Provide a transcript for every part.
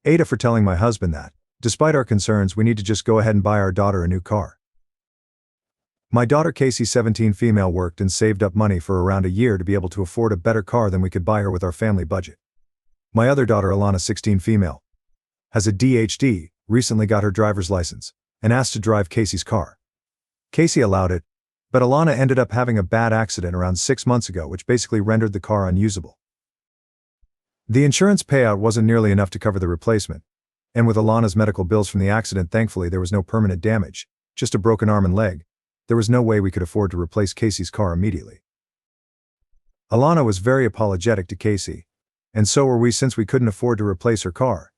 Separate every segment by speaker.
Speaker 1: AITA for telling my husband that, despite our concerns, we need to just go ahead and buy our daughter a new car. My daughter Casey, 17 female, worked and saved up money for around a year to be able to afford a better car than we could buy her with our family budget. My other daughter Alana, 16 female, has ADHD, recently got her driver's license, and asked to drive Casey's car. Casey allowed it, but Alana ended up having a bad accident around 6 months ago, which basically rendered the car unusable. The insurance payout wasn't nearly enough to cover the replacement, and with Alana's medical bills from the accident, thankfully there was no permanent damage, just a broken arm and leg. There was no way we could afford to replace Casey's car immediately. Alana was very apologetic to Casey, and so were we, since we couldn't afford to replace her car.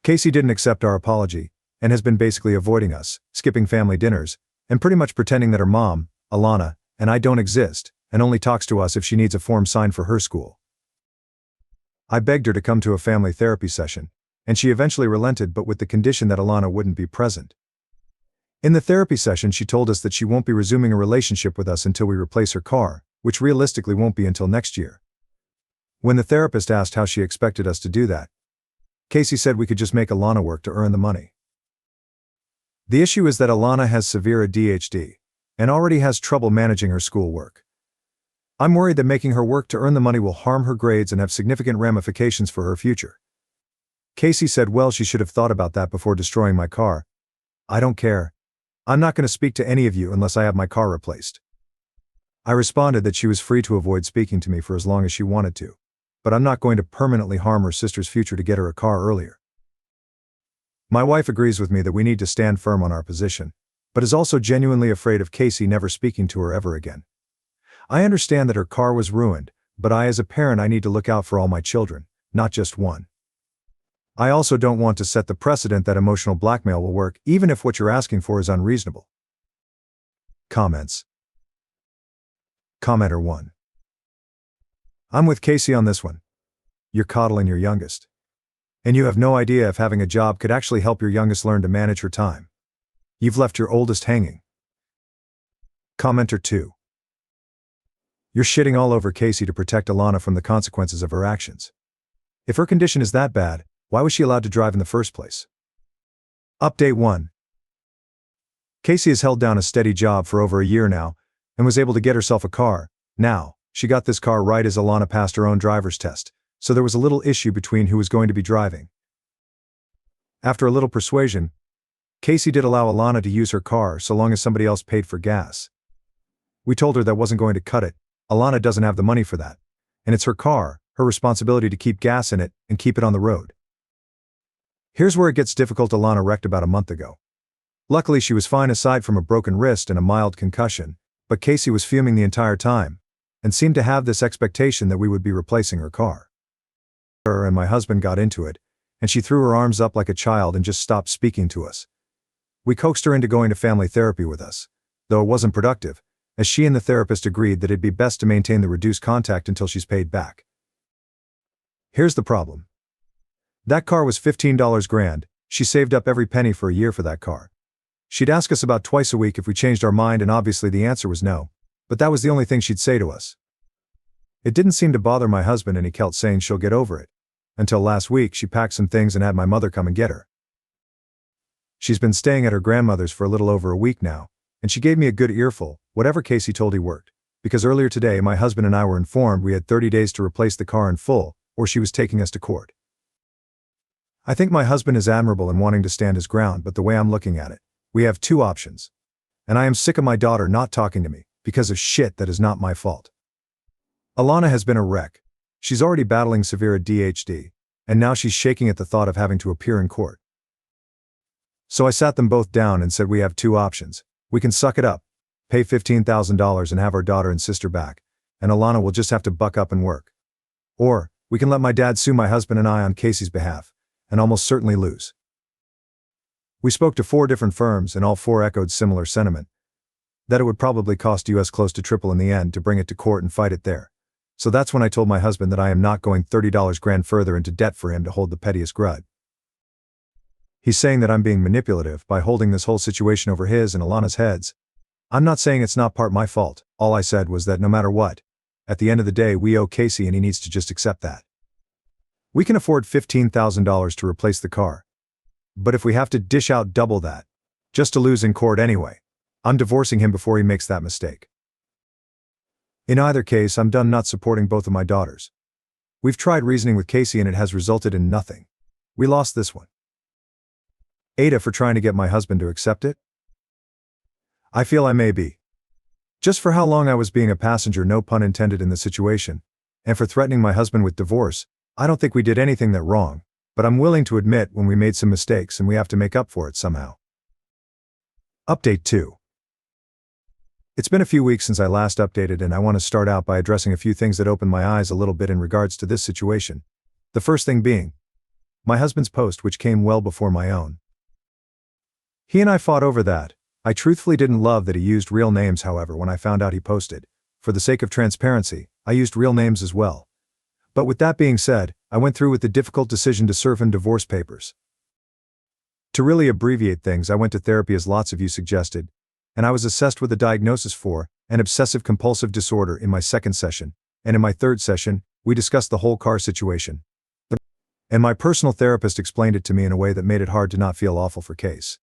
Speaker 1: Casey didn't accept our apology, and has been basically avoiding us, skipping family dinners, and pretty much pretending that her mom, Alana, and I don't exist, and only talks to us if she needs a form signed for her school. I begged her to come to a family therapy session, and she eventually relented, but with the condition that Alana wouldn't be present. In the therapy session, she told us that she won't be resuming a relationship with us until we replace her car, which realistically won't be until next year. When the therapist asked how she expected us to do that, Casey said we could just make Alana work to earn the money. The issue is that Alana has severe ADHD and already has trouble managing her schoolwork. I'm worried that making her work to earn the money will harm her grades and have significant ramifications for her future. Casey said, well, she should have thought about that before destroying my car. I don't care. I'm not going to speak to any of you unless I have my car replaced. I responded that she was free to avoid speaking to me for as long as she wanted to, but I'm not going to permanently harm her sister's future to get her a car earlier. My wife agrees with me that we need to stand firm on our position, but is also genuinely afraid of Casey never speaking to her ever again. I understand that her car was ruined, but as a parent, I need to look out for all my children, not just one. I also don't want to set the precedent that emotional blackmail will work, even if what you're asking for is unreasonable. Comments. Commenter 1. I'm with Casey on this one. You're coddling your youngest. And you have no idea if having a job could actually help your youngest learn to manage her time. You've left your oldest hanging. Commenter 2. You're shitting all over Casey to protect Alana from the consequences of her actions. If her condition is that bad, why was she allowed to drive in the first place? Update 1. Casey has held down a steady job for over a year now, and was able to get herself a car. Now, she got this car right as Alana passed her own driver's test, so there was a little issue between who was going to be driving. After a little persuasion, Casey did allow Alana to use her car so long as somebody else paid for gas. We told her that wasn't going to cut it. Alana doesn't have the money for that, and it's her car, her responsibility to keep gas in it and keep it on the road. Here's where it gets difficult. Alana wrecked about a month ago. Luckily, she was fine aside from a broken wrist and a mild concussion, but Casey was fuming the entire time, and seemed to have this expectation that we would be replacing her car. Her and my husband got into it, and she threw her arms up like a child and just stopped speaking to us. We coaxed her into going to family therapy with us, though it wasn't productive, as she and the therapist agreed that it'd be best to maintain the reduced contact until she's paid back. Here's the problem. That car was $15 grand. She saved up every penny for a year for that car. She'd ask us about twice a week if we changed our mind, and obviously the answer was no, but that was the only thing she'd say to us. It didn't seem to bother my husband, and he kept saying she'll get over it. Until last week, she packed some things and had my mother come and get her. She's been staying at her grandmother's for a little over a week now, and she gave me a good earful. Whatever Casey told, he worked, because earlier today my husband and I were informed we had 30 days to replace the car in full, or she was taking us to court. I think my husband is admirable in wanting to stand his ground, but the way I'm looking at it, we have two options. And I am sick of my daughter not talking to me, because of shit that is not my fault. Alana has been a wreck. She's already battling severe ADHD, and now she's shaking at the thought of having to appear in court. So I sat them both down and said we have two options. We can suck it up, pay $15,000 and have our daughter and sister back, and Alana will just have to buck up and work. Or, we can let my dad sue my husband and I on Casey's behalf, and almost certainly lose. We spoke to 4 different firms, and all 4 echoed similar sentiment, that it would probably cost us close to triple in the end to bring it to court and fight it there. So that's when I told my husband that I am not going $30 grand further into debt for him to hold the pettiest grudge. He's saying that I'm being manipulative by holding this whole situation over his and Alana's heads. I'm not saying it's not part my fault. All I said was that no matter what, at the end of the day we owe Casey and he needs to just accept that. We can afford $15,000 to replace the car. But if we have to dish out double that, just to lose in court anyway, I'm divorcing him before he makes that mistake. In either case, I'm done not supporting both of my daughters. We've tried reasoning with Casey and it has resulted in nothing. We lost this one. AITA for trying to get my husband to accept it? I feel I may be. Just for how long I was being a passenger, no pun intended, in the situation, and for threatening my husband with divorce, I don't think we did anything that wrong, but I'm willing to admit when we made some mistakes and we have to make up for it somehow. Update 2. It's been a few weeks since I last updated, and I want to start out by addressing a few things that opened my eyes a little bit in regards to this situation. The first thing being my husband's post, which came well before my own. He and I fought over that. I truthfully didn't love that he used real names, however, when I found out he posted. For the sake of transparency, I used real names as well. But with that being said, I went through with the difficult decision to serve him divorce papers. To really abbreviate things, I went to therapy as lots of you suggested, and I was assessed with a diagnosis for an obsessive-compulsive disorder in my second session, and in my third session, we discussed the whole car situation. And my personal therapist explained it to me in a way that made it hard to not feel awful for Case.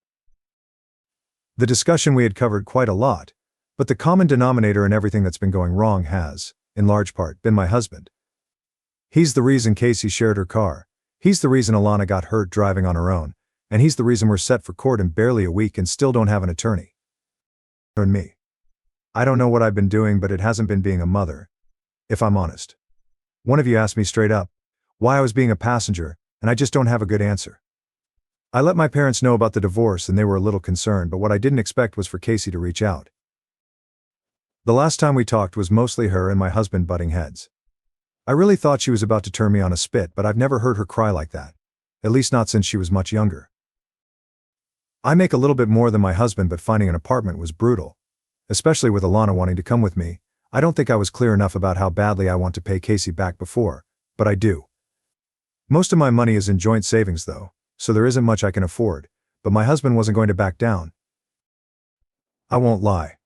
Speaker 1: The discussion, we had covered quite a lot, but the common denominator in everything that's been going wrong has, in large part, been my husband. He's the reason Casey shared her car. He's the reason Alana got hurt driving on her own, and he's the reason we're set for court in barely a week and still don't have an attorney. And me. I don't know what I've been doing, but it hasn't been being a mother, if I'm honest. One of you asked me straight up why I was being a passenger, and I just don't have a good answer. I let my parents know about the divorce and they were a little concerned, but what I didn't expect was for Casey to reach out. The last time we talked was mostly her and my husband butting heads. I really thought she was about to turn me on a spit, but I've never heard her cry like that. At least not since she was much younger. I make a little bit more than my husband, but finding an apartment was brutal. Especially with Alana wanting to come with me. I don't think I was clear enough about how badly I want to pay Casey back before, but I do. Most of my money is in joint savings though, so there isn't much I can afford, but my husband wasn't going to back down. I won't lie.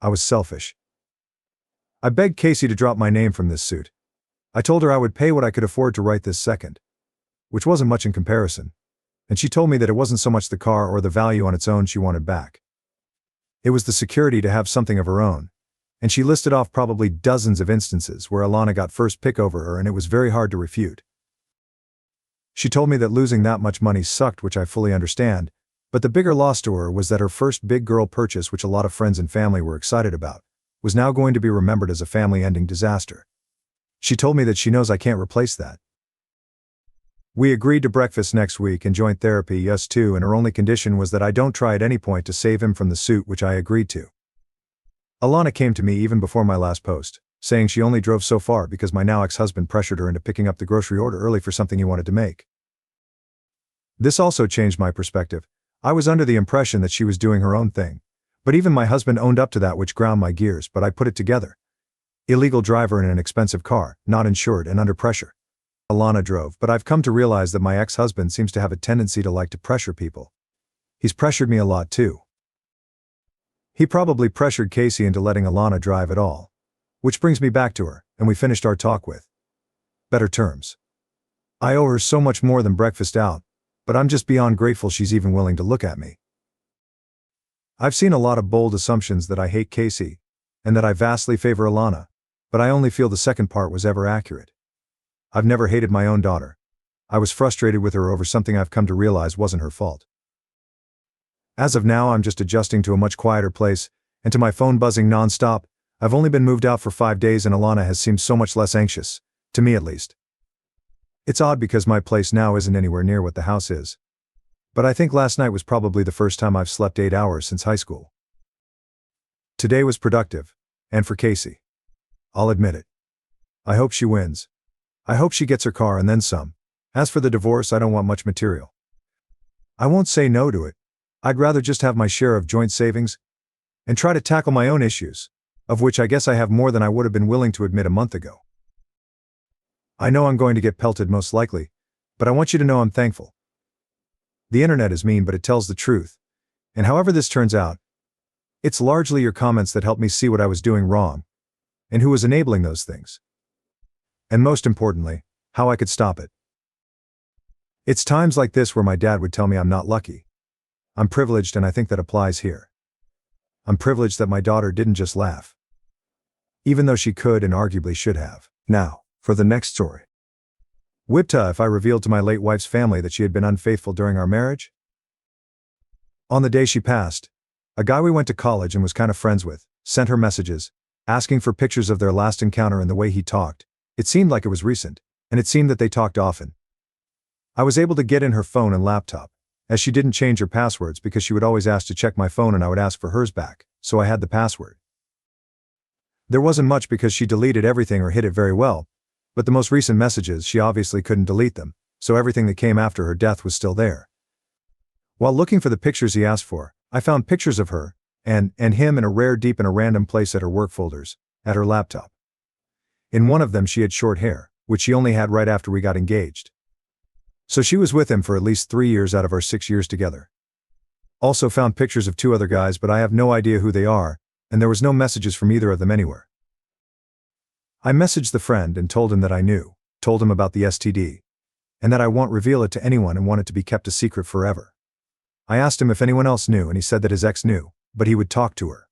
Speaker 1: I was selfish. I begged Casey to drop my name from this suit. I told her I would pay what I could afford to write this second, which wasn't much in comparison, and she told me that it wasn't so much the car or the value on its own she wanted back. It was the security to have something of her own, and she listed off probably dozens of instances where Alana got first pick over her, and it was very hard to refute. She told me that losing that much money sucked, which I fully understand, but the bigger loss to her was that her first big girl purchase, which a lot of friends and family were excited about, was now going to be remembered as a family-ending disaster. She told me that she knows I can't replace that. We agreed to breakfast next week and joint therapy, yes too, and her only condition was that I don't try at any point to save him from the suit, which I agreed to. Alana came to me even before my last post, saying she only drove so far because my now ex-husband pressured her into picking up the grocery order early for something he wanted to make. This also changed my perspective. I was under the impression that she was doing her own thing, but even my husband owned up to that, which ground my gears, but I put it together. Illegal driver in an expensive car, not insured and under pressure. Alana drove, but I've come to realize that my ex-husband seems to have a tendency to like to pressure people. He's pressured me a lot too. He probably pressured Casey into letting Alana drive at all. Which brings me back to her, and we finished our talk with better terms. I owe her so much more than breakfast out, but I'm just beyond grateful she's even willing to look at me. I've seen a lot of bold assumptions that I hate Casey, and that I vastly favor Alana, but I only feel the second part was ever accurate. I've never hated my own daughter. I was frustrated with her over something I've come to realize wasn't her fault. As of now, I'm just adjusting to a much quieter place, and to my phone buzzing non-stop. I've only been moved out for 5 days and Alana has seemed so much less anxious, to me at least. It's odd because my place now isn't anywhere near what the house is. But I think last night was probably the first time I've slept 8 hours since high school. Today was productive, and for Casey. I'll admit it. I hope she wins. I hope she gets her car and then some. As for the divorce, I don't want much material. I won't say no to it. I'd rather just have my share of joint savings and try to tackle my own issues, of which I guess I have more than I would have been willing to admit a month ago. I know I'm going to get pelted most likely, but I want you to know I'm thankful. The internet is mean, but it tells the truth. And however this turns out, it's largely your comments that helped me see what I was doing wrong, and who was enabling those things. And most importantly, How I could stop it. It's times like this where my dad would tell me I'm not lucky. I'm privileged, and I think that applies here. I'm privileged that my daughter didn't just laugh, even though she could and arguably should have. Now, for the next story. WIBTA if I revealed to my late wife's family that she had been unfaithful during our marriage? On the day she passed, a guy we went to college and was kind of friends with sent her messages, asking for pictures of their last encounter and the way he talked. It seemed like it was recent, and it seemed that they talked often. I was able to get in her phone and laptop, as she didn't change her passwords because she would always ask to check my phone and I would ask for hers back, so I had the password. There wasn't much because she deleted everything or hid it very well, but the most recent messages she obviously couldn't delete them, so everything that came after her death was still there. While looking for the pictures he asked for, I found pictures of her and him in a rare deep in a random place at her work folders, at her laptop. In one of them she had short hair, which she only had right after we got engaged. So she was with him for at least 3 years out of our 6 years together. Also found pictures of 2 other guys, but I have no idea who they are, and there was no messages from either of them anywhere. I messaged the friend and told him that I knew, told him about the STD, and that I won't reveal it to anyone and want it to be kept a secret forever. I asked him if anyone else knew, and he said that his ex knew, but he would talk to her.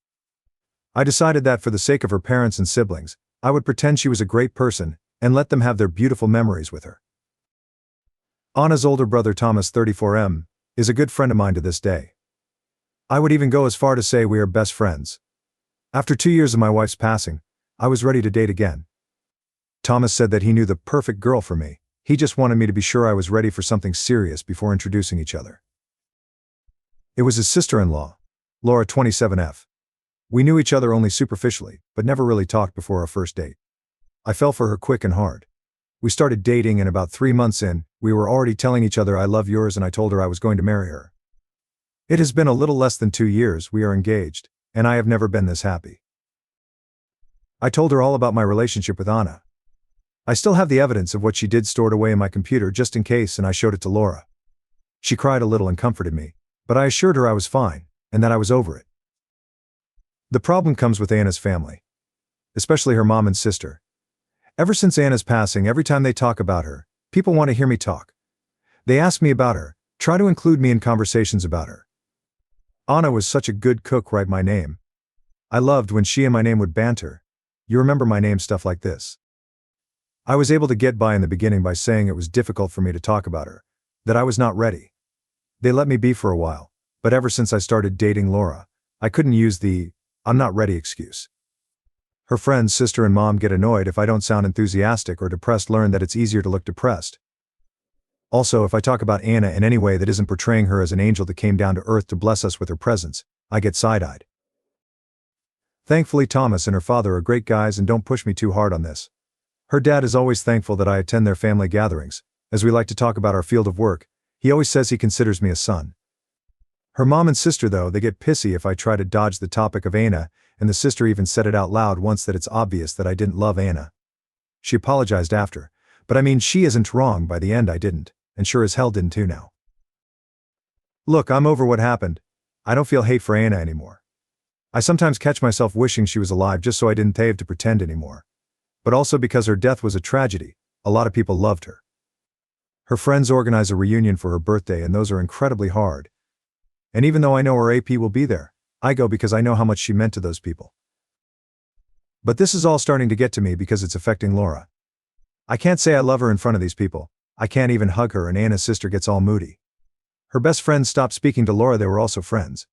Speaker 1: I decided that for the sake of her parents and siblings, I would pretend she was a great person and let them have their beautiful memories with her. Anna's older brother Thomas, 34M, is a good friend of mine to this day. I would even go as far to say we are best friends. After 2 years of my wife's passing, I was ready to date again. Thomas said that he knew the perfect girl for me. He just wanted me to be sure I was ready for something serious before introducing each other. It was his sister-in-law, Laura, 27F. We knew each other only superficially, but never really talked before our first date. I fell for her quick and hard. We started dating, and about 3 months in, we were already telling each other I love yours, and I told her I was going to marry her. It has been a little less than 2 years, we are engaged, and I have never been this happy. I told her all about my relationship with Anna. I still have the evidence of what she did stored away in my computer just in case, and I showed it to Laura. She cried a little and comforted me, but I assured her I was fine, and that I was over it. The problem comes with Anna's family, especially her mom and sister. Ever since Anna's passing, every time they talk about her, people want to hear me talk. They ask me about her, try to include me in conversations about her. Anna was such a good cook, write my name. I loved when she and my name would banter. You remember my name, stuff like this. I was able to get by in the beginning by saying it was difficult for me to talk about her, that I was not ready. They let me be for a while, but ever since I started dating Laura, I couldn't use the "I'm not ready" excuse. Her friends, sister and mom get annoyed if I don't sound enthusiastic or depressed, learn that it's easier to look depressed. Also, if I talk about Anna in any way that isn't portraying her as an angel that came down to earth to bless us with her presence, I get side-eyed. Thankfully, Thomas and her father are great guys and don't push me too hard on this. Her dad is always thankful that I attend their family gatherings. As we like to talk about our field of work, he always says he considers me a son. Her mom and sister, though, they get pissy if I try to dodge the topic of Anna, and the sister even said it out loud once that it's obvious that I didn't love Anna. She apologized after, but I mean, she isn't wrong. By the end I didn't, and sure as hell didn't too now. Look, I'm over what happened. I don't feel hate for Anna anymore. I sometimes catch myself wishing she was alive just so I didn't have to pretend anymore. But also because her death was a tragedy, a lot of people loved her. Her friends organize a reunion for her birthday, and those are incredibly hard. And even though I know her AP will be there, I go because I know how much she meant to those people. But this is all starting to get to me because it's affecting Laura. I can't say I love her in front of these people. I can't even hug her, and Anna's sister gets all moody. Her best friend stopped speaking to Laura. They were also friends.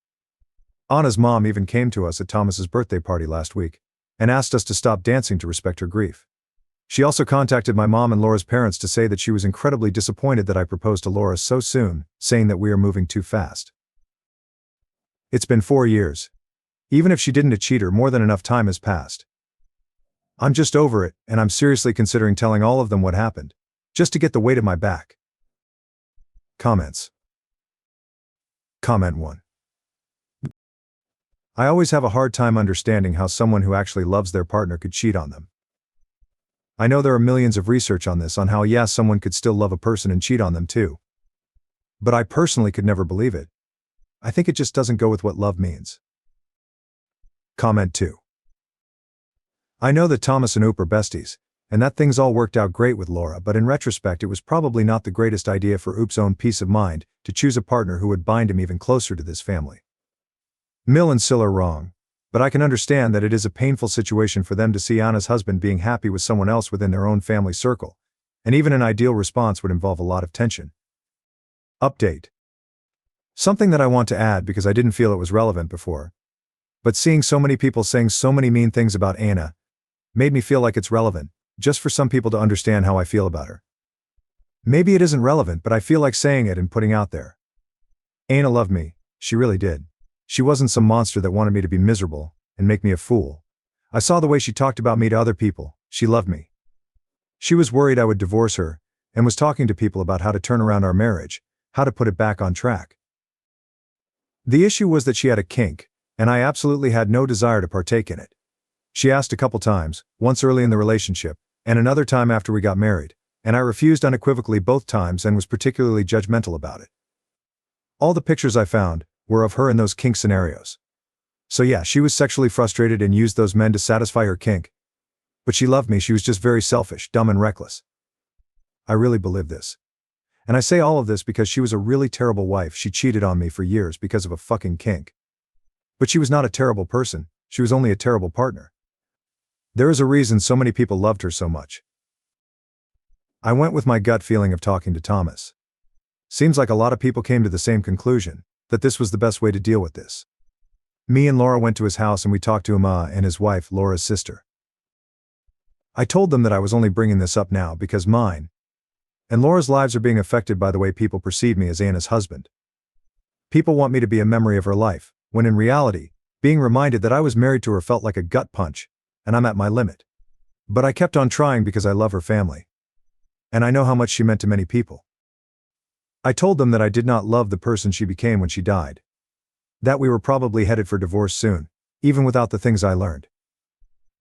Speaker 1: Anna's mom even came to us at Thomas's birthday party last week and asked us to stop dancing to respect her grief. She also contacted my mom and Laura's parents to say that she was incredibly disappointed that I proposed to Laura so soon, saying that we are moving too fast. It's been 4 years. Even if she didn't cheat her, more than enough time has passed. I'm just over it, and I'm seriously considering telling all of them what happened, just to get the weight of my back. Comments. Comment 1. I always have a hard time understanding how someone who actually loves their partner could cheat on them. I know there are millions of research on this, on how yes, someone could still love a person and cheat on them too. But I personally could never believe it. I think it just doesn't go with what love means. Comment 2. I know that Thomas and Oop are besties, and that things all worked out great with Laura, but in retrospect it was probably not the greatest idea for Oop's own peace of mind to choose a partner who would bind him even closer to this family. Mill and Sil are wrong, but I can understand that it is a painful situation for them to see Anna's husband being happy with someone else within their own family circle, and even an ideal response would involve a lot of tension. Update. Something that I want to add because I didn't feel it was relevant before, but seeing so many people saying so many mean things about Anna made me feel like it's relevant, just for some people to understand how I feel about her. Maybe it isn't relevant, but I feel like saying it and putting out there. Anna loved me, she really did. She wasn't some monster that wanted me to be miserable and make me a fool. I saw the way she talked about me to other people, she loved me. She was worried I would divorce her, and was talking to people about how to turn around our marriage, how to put it back on track. The issue was that she had a kink, and I absolutely had no desire to partake in it. She asked a couple times, once early in the relationship, and another time after we got married, and I refused unequivocally both times and was particularly judgmental about it. All the pictures I found were of her in those kink scenarios. So yeah, she was sexually frustrated and used those men to satisfy her kink. But she loved me, she was just very selfish, dumb and reckless. I really believe this. And I say all of this because she was a really terrible wife. She cheated on me for years because of a fucking kink. But she was not a terrible person, she was only a terrible partner. There is a reason so many people loved her so much. I went with my gut feeling of talking to Thomas. Seems like a lot of people came to the same conclusion, that this was the best way to deal with this. Me and Laura went to his house and we talked to him and his wife, Laura's sister. I told them that I was only bringing this up now because mine and Laura's lives are being affected by the way people perceive me as Anna's husband. People want me to be a memory of her life, when in reality, being reminded that I was married to her felt like a gut punch, and I'm at my limit. But I kept on trying because I love her family. And I know how much she meant to many people. I told them that I did not love the person she became when she died. That we were probably headed for divorce soon, even without the things I learned.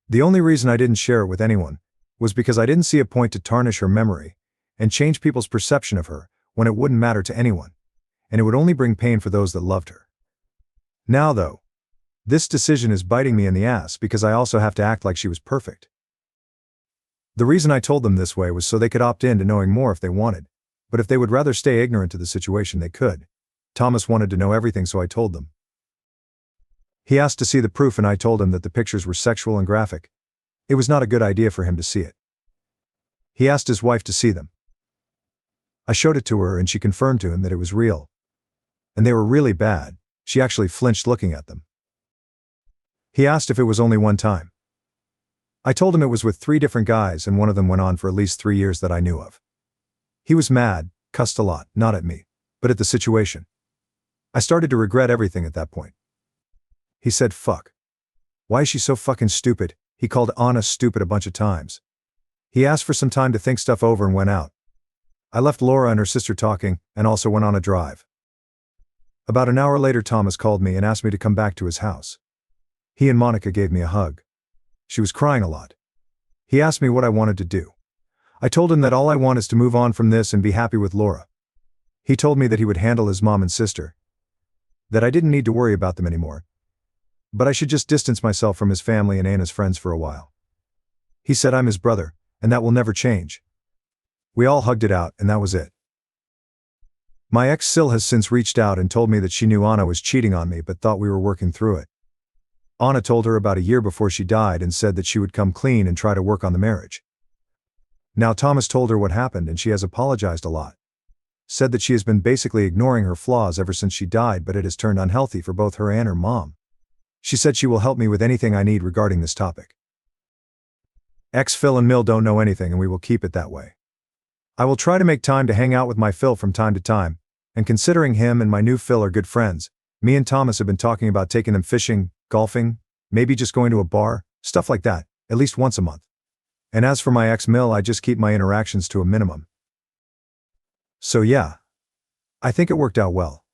Speaker 1: The only reason I didn't share it with anyone was because I didn't see a point to tarnish her memory and change people's perception of her when it wouldn't matter to anyone, and it would only bring pain for those that loved her. Now though, this decision is biting me in the ass because I also have to act like she was perfect. The reason I told them this way was so they could opt in to knowing more if they wanted, but if they would rather stay ignorant to the situation they could. Thomas wanted to know everything, so I told them. He asked to see the proof and I told him that the pictures were sexual and graphic. It was not a good idea for him to see it. He asked his wife to see them. I showed it to her and she confirmed to him that it was real. And they were really bad, she actually flinched looking at them. He asked if it was only one time. I told him it was with 3 different guys and one of them went on for at least 3 years that I knew of. He was mad, cussed a lot, not at me, but at the situation. I started to regret everything at that point. He said, "Fuck. Why is she so fucking stupid?" He called Anna stupid a bunch of times. He asked for some time to think stuff over and went out. I left Laura and her sister talking, and also went on a drive. About an hour later Thomas called me and asked me to come back to his house. He and Monica gave me a hug. She was crying a lot. He asked me what I wanted to do. I told him that all I want is to move on from this and be happy with Laura. He told me that he would handle his mom and sister. That I didn't need to worry about them anymore. But I should just distance myself from his family and Anna's friends for a while. He said I'm his brother, and that will never change. We all hugged it out, and that was it. My ex Sil has since reached out and told me that she knew Anna was cheating on me but thought we were working through it. Anna told her about a year before she died and said that she would come clean and try to work on the marriage. Now Thomas told her what happened and she has apologized a lot. Said that she has been basically ignoring her flaws ever since she died, but it has turned unhealthy for both her and her mom. She said she will help me with anything I need regarding this topic. Ex Phil and Mill don't know anything and we will keep it that way. I will try to make time to hang out with my Phil from time to time, and considering him and my new Phil are good friends, me and Thomas have been talking about taking them fishing, golfing, maybe just going to a bar, stuff like that, at least once a month. And as for my ex Mill, I just keep my interactions to a minimum. So yeah, I think it worked out well.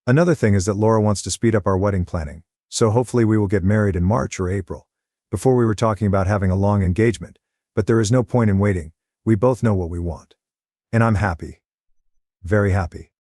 Speaker 1: Another thing is that Laura wants to speed up our wedding planning, so hopefully we will get married in March or April. Before we were talking about having a long engagement, but there is no point in waiting, we both know what we want. And I'm happy. Very happy.